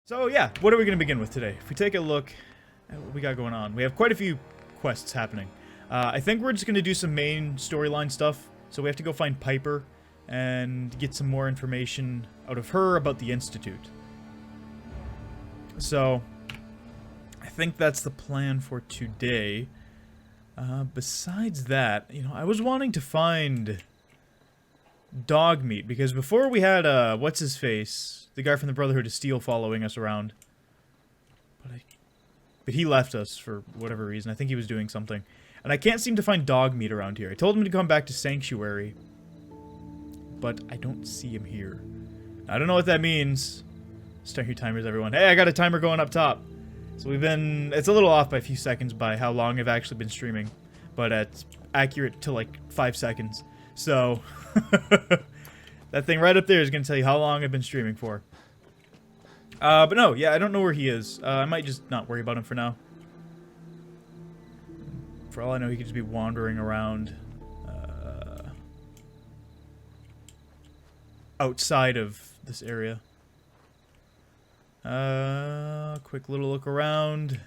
So yeah, what are we going to begin with today? If we take a look at what we got going on, we have quite a few quests happening. I think we're just going to do some main storyline stuff. So we have to go find Piper and get some more information out of her about the Institute. So I think that's the plan for today. Besides that, you know, I was wanting to find dog meat, because before we had, what's-his-face, the guy from the Brotherhood of Steel following us around. But he left us for whatever reason. I think he was doing something. And I can't seem to find dog meat around here. I told him to come back to Sanctuary, but I don't see him here. I don't know what that means. Start your timers, everyone. Hey, I got a timer going up top. So we've been... It's a little off by a few seconds by how long I've actually been streaming. But it's accurate to like 5 seconds. So... that thing right up there is going to tell you how long I've been streaming for. But no, yeah, I don't know where he is. I might just not worry about him for now. For all I know, he could just be wandering around outside of this area. Quick little look around.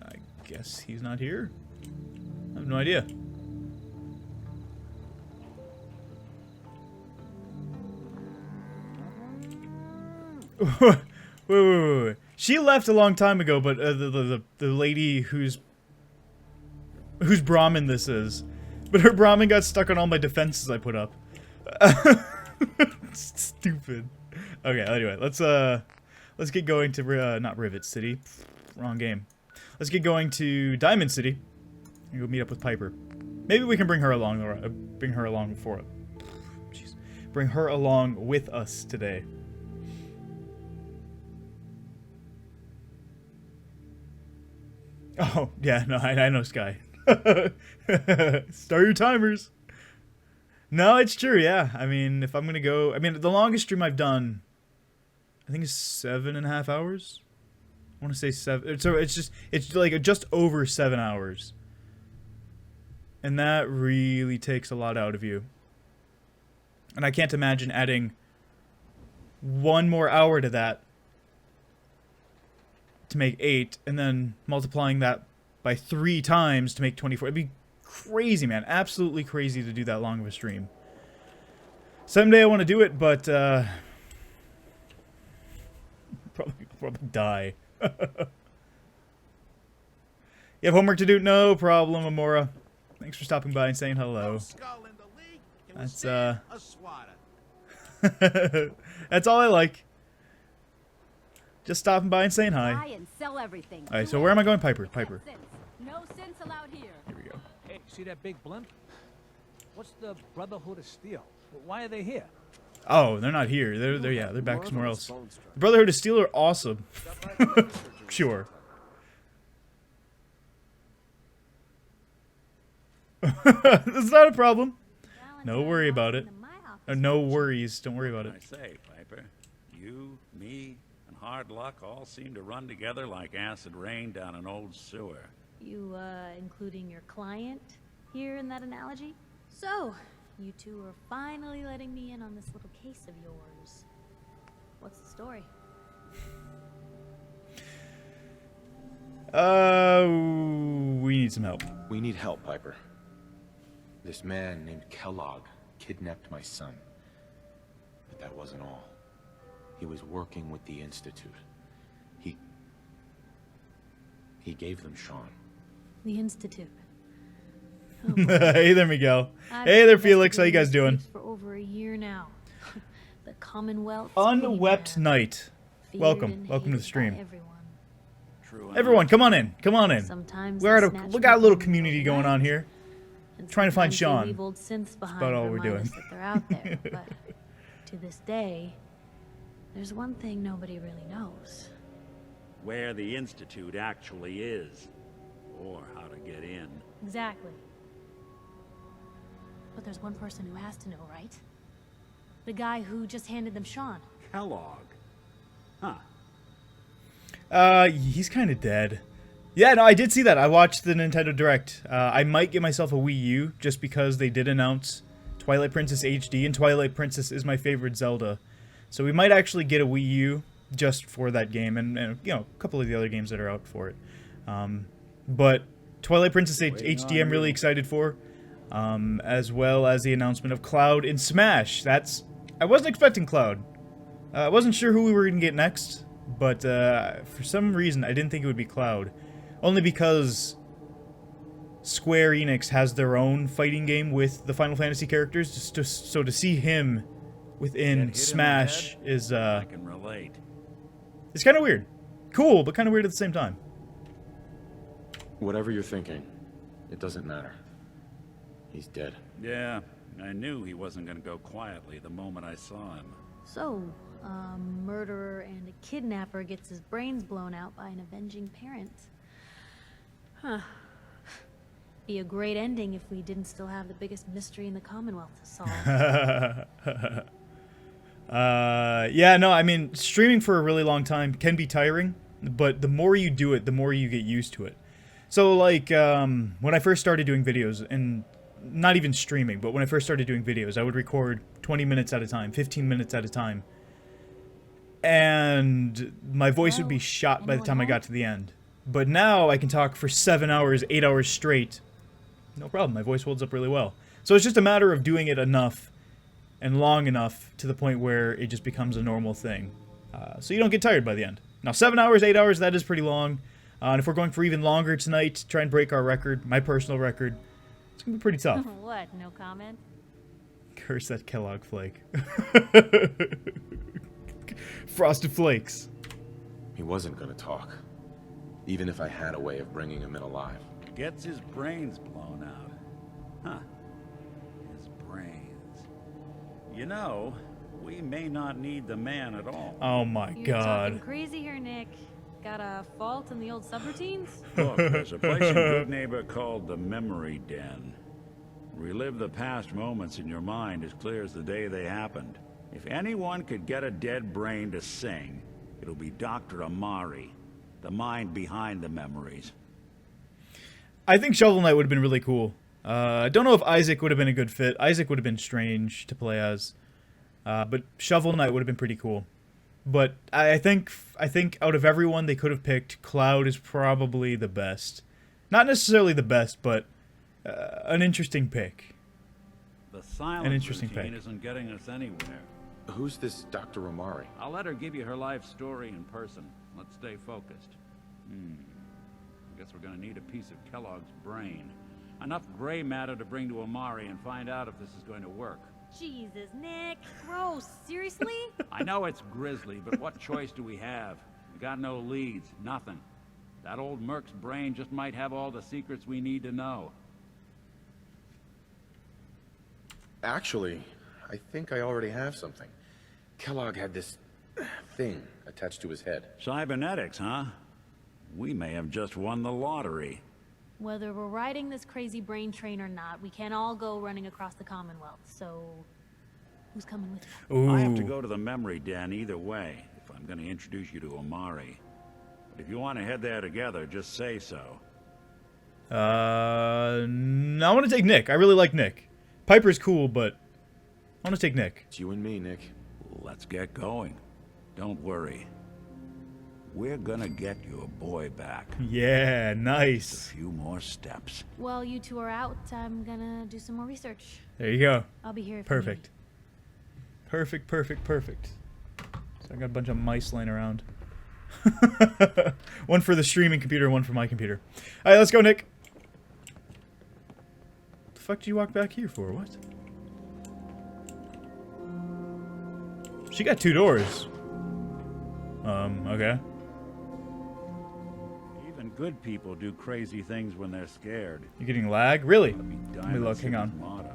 I guess he's not here. I have no idea. wait. She left a long time ago, but the lady whose Brahmin this is. But her Brahmin got stuck on all my defenses I put up. Stupid. Okay, anyway, let's get going to not Rivet City. Wrong game. Let's get going to Diamond City and go meet up with Piper. Maybe we can bring her along before it. Jeez. Bring her along with us today. Oh, yeah, no, I know Sky. Start your timers. No, it's true, yeah. I mean, if I'm gonna go... I mean, the longest stream I've done, I think is 7.5 hours? I want to say 7... So it's like just over 7 hours. And that really takes a lot out of you. And I can't imagine adding one more hour to that to make 8, and then multiplying that by 3 times to make 24. It'd be crazy, man. Absolutely crazy to do that long of a stream. Someday I want to do it, but probably die. You have homework to do? No problem, Amora. Thanks for stopping by and saying hello. That's that's all I like. Just stopping by and saying hi. Buy and sell everything. Alright, so where am I going? Piper. No sense allowed here. Here we go. Hey, see that big blimp? What's the Brotherhood of Steel? Why are they here? Oh, they're not here. They're back somewhere else. The Brotherhood of Steel are awesome. Sure. That's not a problem. No worry about it. No worries. Don't worry about it. I say, Piper, you, me, and hard luck all seem to run together like acid rain down an old sewer. You, including your client here in that analogy? So, you two are finally letting me in on this little case of yours. What's the story? We need some help. We need help, Piper. This man named Kellogg kidnapped my son. But that wasn't all. He was working with the Institute. He gave them Sean. The Institute. Hey there, Miguel. Hey there, Felix. How you guys doing? For over a year now. The Commonwealth. Unwept Night. Welcome to the stream. True Everyone, come on in. Sometimes We got a little community going on here. Trying to find Sean. That's about all we're doing. That they're out there, but to this day, there's one thing nobody really knows. where the Institute actually is, or how to get in. Exactly. But there's one person who has to know, right? The guy who just handed them Sean. Kellogg. Huh. He's kind of dead. Yeah, no, I did see that. I watched the Nintendo Direct. I might get myself a Wii U just because they did announce Twilight Princess HD, and Twilight Princess is my favorite Zelda. So we might actually get a Wii U just for that game, and you know, a couple of the other games that are out for it. But Twilight Princess HD I'm really excited for, as well as the announcement of Cloud in Smash. I wasn't expecting Cloud. I wasn't sure who we were going to get next, but for some reason I didn't think it would be Cloud. Only because Square Enix has their own fighting game with the Final Fantasy characters, so to see him within Smash is I can relate. it's kind of weird. Cool, but kind of weird at the same time. Whatever you're thinking, it doesn't matter. He's dead. Yeah, I knew he wasn't going to go quietly the moment I saw him. So, a murderer and a kidnapper gets his brains blown out by an avenging parent. Huh. Be a great ending if we didn't still have the biggest mystery in the Commonwealth to solve. Yeah, no, I mean, streaming for a really long time can be tiring, but the more you do it, the more you get used to it. So, like, when I first started doing videos, and not even streaming, but when I first started doing videos, I would record 20 minutes at a time, 15 minutes at a time. And my voice would be shot by the time I got to the end. But now I can talk for 7 hours, 8 hours straight. No problem, my voice holds up really well. So it's just a matter of doing it enough and long enough to the point where it just becomes a normal thing. So you don't get tired by the end. Now 7 hours, 8 hours, that is pretty long. And if we're going for even longer tonight to try and break our record, my personal record, it's going to be pretty tough. What, no comment? Curse that Kellogg flake. Frosted Flakes. He wasn't gonna talk. Even if I had a way of bringing him in alive. Gets his brains blown out. Huh. His brains. You know, we may not need the man at all. Oh my You're god. talking crazy here, Nick. Got a fault in the old subroutines? Look, there's a place in Good Neighbor called the Memory Den. Relive the past moments in your mind as clear as the day they happened. If anyone could get a dead brain to sing, it'll be Dr. Amari, the mind behind the memories. I think Shovel Knight would have been really cool. I don't know if Isaac would have been a good fit. Isaac would have been strange to play as. But Shovel Knight would have been pretty cool. But I think out of everyone they could have picked, Cloud is probably the best. Not necessarily the best, but an interesting pick. The silent interesting routine pick. isn't getting us anywhere. Who's this Dr. Amari? I'll let her give you her life story in person. Let's stay focused. I guess we're gonna need a piece of Kellogg's brain. Enough gray matter to bring to Amari and find out if this is going to work. Jesus, Nick. Gross. Seriously? I know it's grisly, but what choice do we have? We got no leads, nothing. That old Merc's brain just might have all the secrets we need to know. Actually, I think I already have something. Kellogg had this thing attached to his head. Cybernetics, huh? We may have just won the lottery. Whether we're riding this crazy brain train or not, we can't all go running across the Commonwealth, so who's coming with you? Ooh. I have to go to the memory den either way, if I'm going to introduce you to Amari. But if you want to head there together, just say so. No, I want to take Nick. I really like Nick. Piper's cool, but I want to take Nick. It's you and me, Nick. Let's get going. Don't worry. We're gonna get your boy back. Yeah, A nice. few more steps. While you two are out, I'm gonna do some more research. There you go. I'll be here if you Perfect. Perfect, perfect, perfect. So I got a bunch of mice laying around. One for the streaming computer, one for my computer. Alright, let's go, Nick. The fuck did you walk back here for? What? She got 2 doors. Okay. Even good people do crazy things when they're scared. You getting lag? Really? That'd be Let me look, hang Diamond on. City's motto.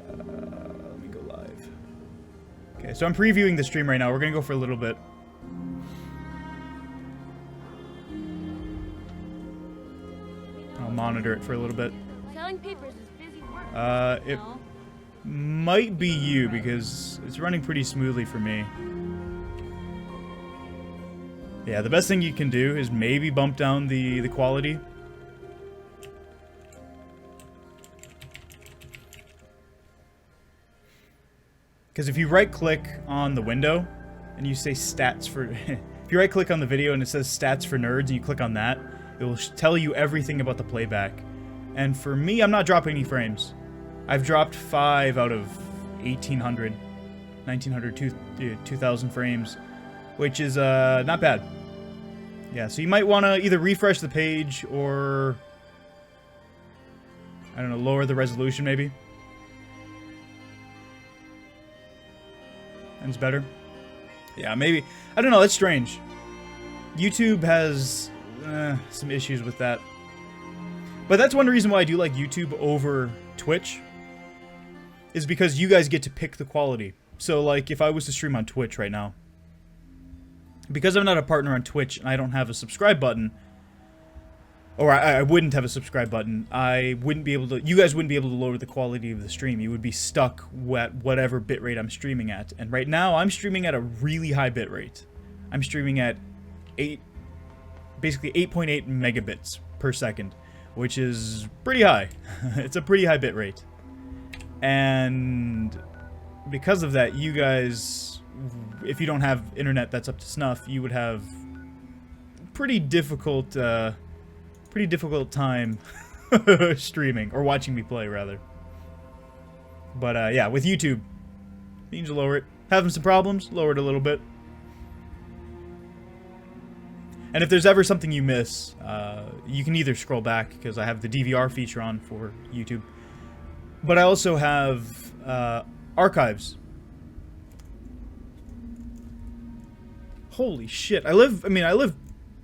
Let me go live. Okay, so I'm previewing the stream right now. We're gonna go for a little bit. I'll monitor it for a little bit. Selling papers is busy work. It No? might be you because it's running pretty smoothly for me. Yeah, the best thing you can do is maybe bump down the quality. Because if you right-click on the window and you say stats for... if you right-click on the video and it says stats for nerds and you click on that, it will tell you everything about the playback. And for me, I'm not dropping any frames. I've dropped 5 out of 1,800, 1,900, 2,000 frames, which is not bad. Yeah, so you might want to either refresh the page or, I don't know, lower the resolution maybe. And it's better. Yeah, maybe. I don't know, that's strange. YouTube has some issues with that. But that's one reason why I do like YouTube over Twitch, is because you guys get to pick the quality. So, like, if I was to stream on Twitch right now, because I'm not a partner on Twitch and I don't have a subscribe button, or I wouldn't have a subscribe button, I wouldn't be able to, you guys wouldn't be able to lower the quality of the stream. You would be stuck at whatever bitrate I'm streaming at. And right now, I'm streaming at a really high bitrate. I'm streaming at basically 8.8 megabits per second, which is pretty high. It's a pretty high bitrate. And because of that, you guys, if you don't have internet that's up to snuff, you would have pretty difficult time streaming, or watching me play, rather. But, yeah, with YouTube, you need to lower it. Having some problems, lower it a little bit. And if there's ever something you miss, you can either scroll back, because I have the DVR feature on for YouTube. But I also have archives. Holy shit. I live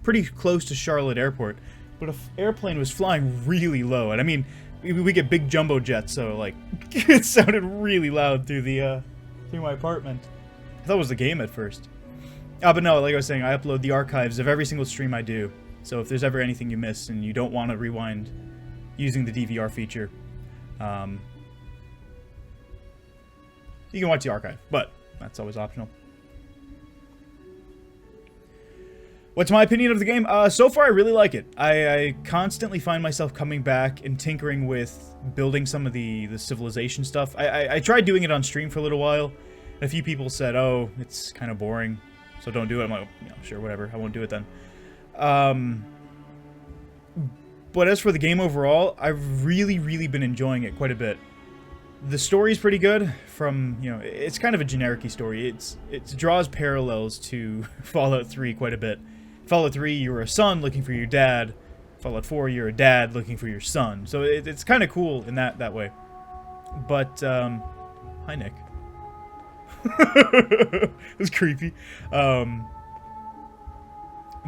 pretty close to Charlotte Airport, but an airplane was flying really low. And I mean, we get big jumbo jets, so like it sounded really loud through my apartment. I thought it was the game at first. But no, like I was saying, I upload the archives of every single stream I do. So if there's ever anything you miss and you don't want to rewind using the DVR feature, you can watch the archive, but that's always optional. What's my opinion of the game? So far, I really like it. I constantly find myself coming back and tinkering with building some of the civilization stuff. I tried doing it on stream for a little while. A few people said, oh, it's kind of boring, so don't do it. I'm like, sure, whatever. I won't do it then. But as for the game overall, I've really been enjoying it quite a bit. The story's pretty good. It's kind of a generic-y story. It draws parallels to Fallout 3 quite a bit. Fallout 3, you were a son looking for your dad. Fallout 4, you're a dad looking for your son. So it's kind of cool in that way. But, hi, Nick. It was creepy.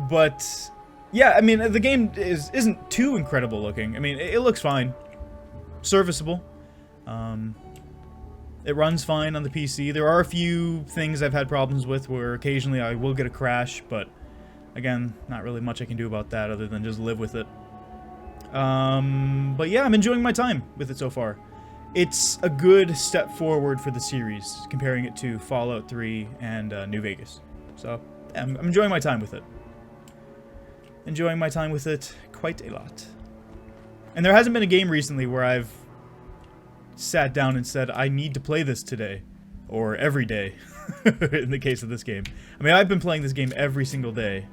But, yeah, I mean, the game isn't too incredible looking. I mean, it looks fine. Serviceable. It runs fine on the PC. There are a few things I've had problems with where occasionally I will get a crash, but again, not really much I can do about that other than just live with it. But yeah, I'm enjoying my time with it so far. It's a good step forward for the series, comparing it to Fallout 3 and New Vegas. So, yeah, I'm enjoying my time with it. Enjoying my time with it quite a lot. And there hasn't been a game recently where I've sat down and said, I need to play this today. Or every day, in the case of this game. I mean, I've been playing this game every single day.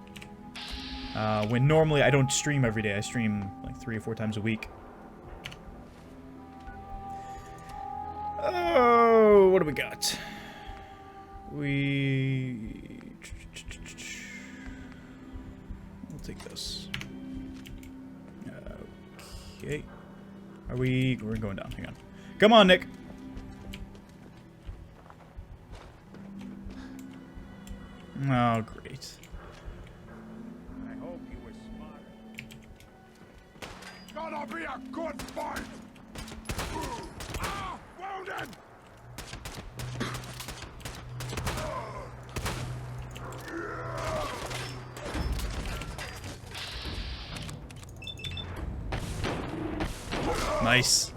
When normally I don't stream every day. I stream like 3 or 4 times a week. Oh, what do we got? We'll take this. Okay. We're going down. Hang on. Come on, Nick. Oh, great. I hope you were smart. Gonna be a good fight! Ah! Wounded! Nice.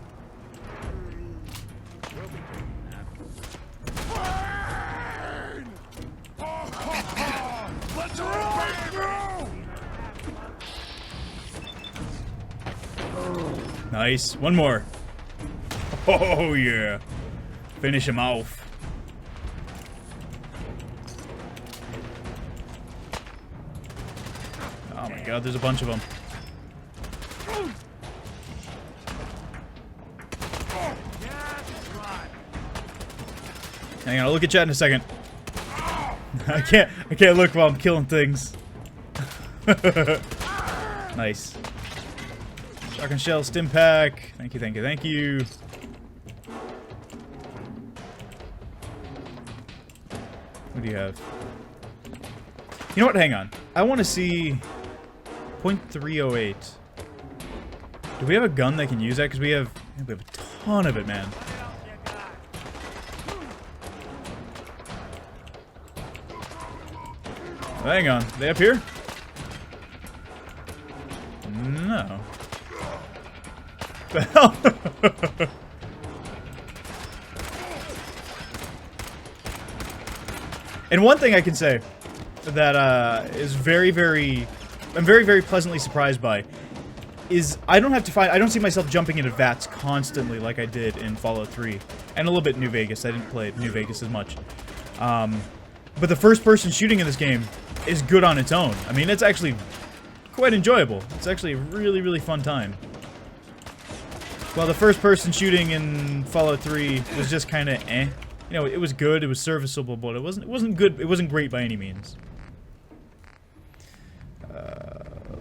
Let's run through! Nice. One more. Oh, yeah. Finish him off. god, there's a bunch of them. Hang on, I'll look at chat in a second. I can't look while I'm killing things. Nice. Shotgun shell, stim pack. Thank you, thank you, thank you. What do you have? You know what? Hang on. I want to see .308. Do we have a gun that can use that? Because we have a ton of it, man. Hang on. Are they up here? No. The hell? And one thing I can say that is very, I'm very pleasantly surprised by is I don't see myself jumping into vats constantly like I did in Fallout 3 and a little bit New Vegas. I didn't play New Vegas as much. But the first person shooting in this game is good on its own. I mean, it's actually quite enjoyable. It's actually a really, really fun time. While the first person shooting in Fallout 3 was just kind of eh. You know, it was good, it was serviceable, but it wasn't good, it wasn't great by any means.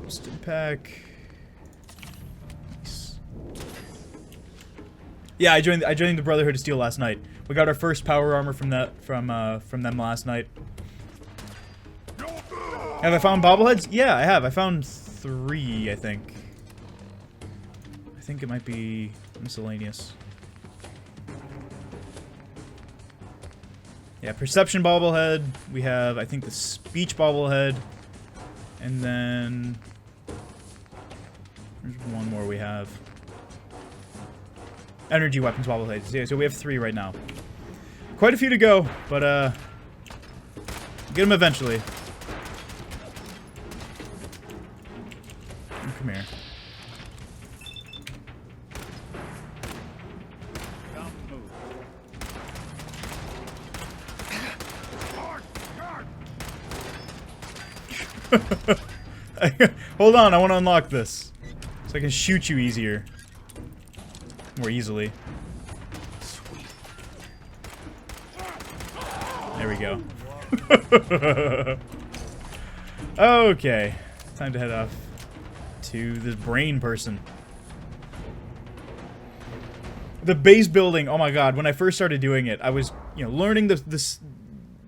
Stim pack. Nice. Yeah, I joined the Brotherhood of Steel last night. We got our first power armor from them last night. Have I found bobbleheads? Yeah, I have. I found 3, I think. I think it might be miscellaneous. Yeah, perception bobblehead. We have, I think, the speech bobblehead. And then there's one more we have. Energy weapons bobbleheads. Yeah, so we have 3 right now. Quite a few to go, but get them eventually. Come here. Hold on, I want to unlock this. So I can shoot you easier. More easily. Sweet. There we go. Okay. Time to head off to this brain person. The base building, oh my god, when I first started doing it, I was, you know, learning the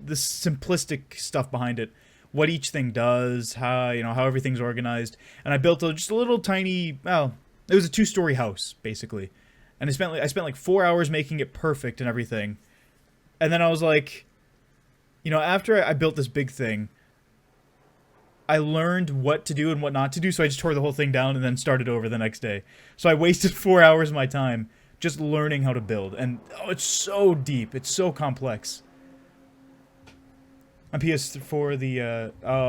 simplistic stuff behind it. What each thing does, how everything's organized. And I built just a little tiny, well, it was a 2-story house, basically. And I spent like 4 hours making it perfect and everything. And then I was like, you know, after I built this big thing, I learned what to do and what not to do, so I just tore the whole thing down and then started over the next day. So I wasted 4 hours of my time just learning how to build. And oh, it's so deep. It's so complex. On PS4,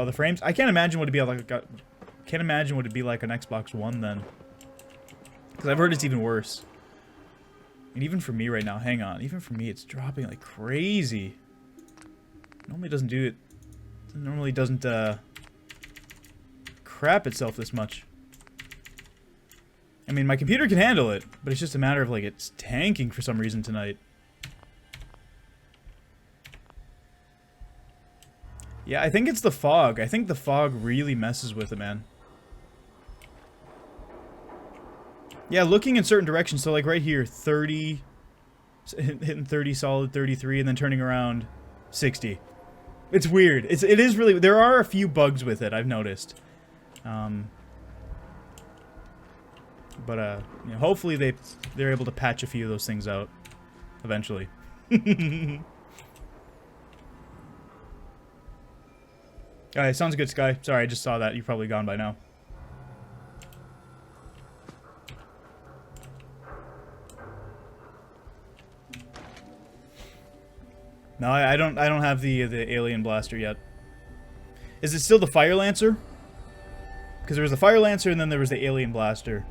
the frames, I can't imagine what it'd be like. Can't imagine what it'd be like on Xbox One then, because I've heard it's even worse. And even for me right now, hang on, even for me, it's dropping like crazy. Normally doesn't do it. Normally doesn't crap itself this much. I mean, my computer can handle it, but it's just a matter of like it's tanking for some reason tonight. Yeah, I think it's the fog. I think the fog really messes with it, man. Yeah, looking in certain directions. So, like, right here, 30. Hitting 30 solid, 33, and then turning around 60. It's weird. It is really... There are a few bugs with it, I've noticed. But, you know, hopefully they're able to patch a few of those things out. Eventually. Alright, sounds good, Sky. Sorry, I just saw that. You've probably gone by now. No, I don't have the alien blaster yet. Is it still the Fire Lancer? Because there was the Fire Lancer and then there was the alien blaster.